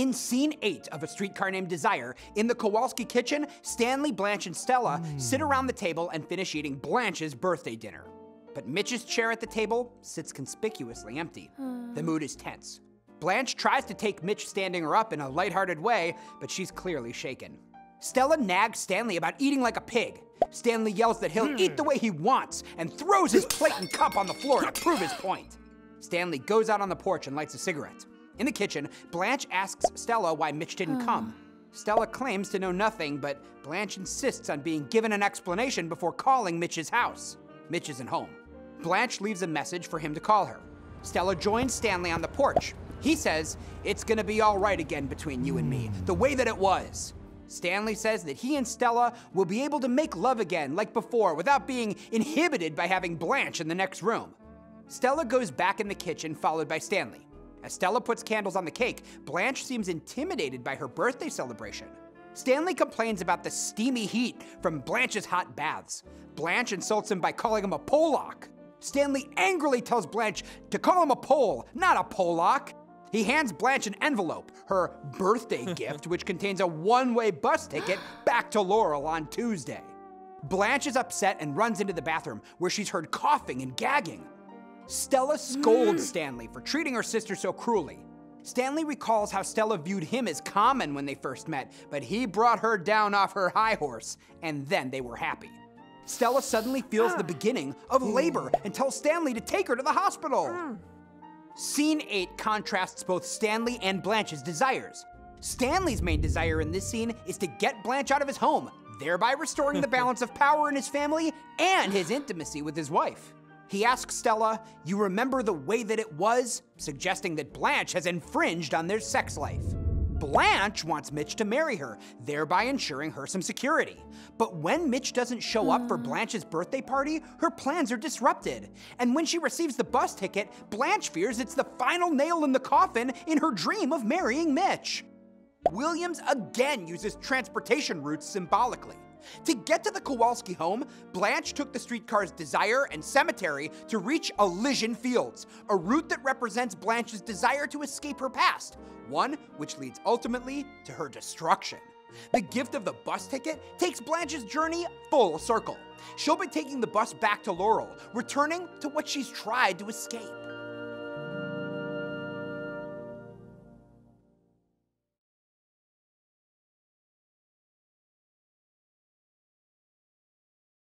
In scene 8 of A Streetcar Named Desire, in the Kowalski kitchen, Stanley, Blanche, and Stella sit around the table and finish eating Blanche's birthday dinner. But Mitch's chair at the table sits conspicuously empty. The mood is tense. Blanche tries to take Mitch standing her up in a lighthearted way, but she's clearly shaken. Stella nags Stanley about eating like a pig. Stanley yells that he'll eat the way he wants and throws his plate and cup on the floor to prove his point. Stanley goes out on the porch and lights a cigarette. In the kitchen, Blanche asks Stella why Mitch didn't come. Stella claims to know nothing, but Blanche insists on being given an explanation before calling Mitch's house. Mitch isn't home. Blanche leaves a message for him to call her. Stella joins Stanley on the porch. He says, "It's gonna be all right again between you and me, the way that it was." Stanley says that he and Stella will be able to make love again like before without being inhibited by having Blanche in the next room. Stella goes back in the kitchen, followed by Stanley. As Stella puts candles on the cake, Blanche seems intimidated by her birthday celebration. Stanley complains about the steamy heat from Blanche's hot baths. Blanche insults him by calling him a Pollock. Stanley angrily tells Blanche to call him a Pole, not a Pollock. He hands Blanche an envelope, her birthday gift, which contains a one-way bus ticket back to Laurel on Tuesday. Blanche is upset and runs into the bathroom, where she's heard coughing and gagging. Stella scolds Stanley for treating her sister so cruelly. Stanley recalls how Stella viewed him as common when they first met, but he brought her down off her high horse, and then they were happy. Stella suddenly feels the beginning of labor and tells Stanley to take her to the hospital. Scene 8 contrasts both Stanley and Blanche's desires. Stanley's main desire in this scene is to get Blanche out of his home, thereby restoring the balance of power in his family and his intimacy with his wife. He asks Stella, "You remember the way that it was?" suggesting that Blanche has infringed on their sex life. Blanche wants Mitch to marry her, thereby ensuring her some security. But when Mitch doesn't show up for Blanche's birthday party, her plans are disrupted. And when she receives the bus ticket, Blanche fears it's the final nail in the coffin in her dream of marrying Mitch. Williams again uses transportation routes symbolically. To get to the Kowalski home, Blanche took the streetcar's Desire and Cemetery to reach Elysian Fields, a route that represents Blanche's desire to escape her past, one which leads ultimately to her destruction. The gift of the bus ticket takes Blanche's journey full circle. She'll be taking the bus back to Laurel, returning to what she's tried to escape.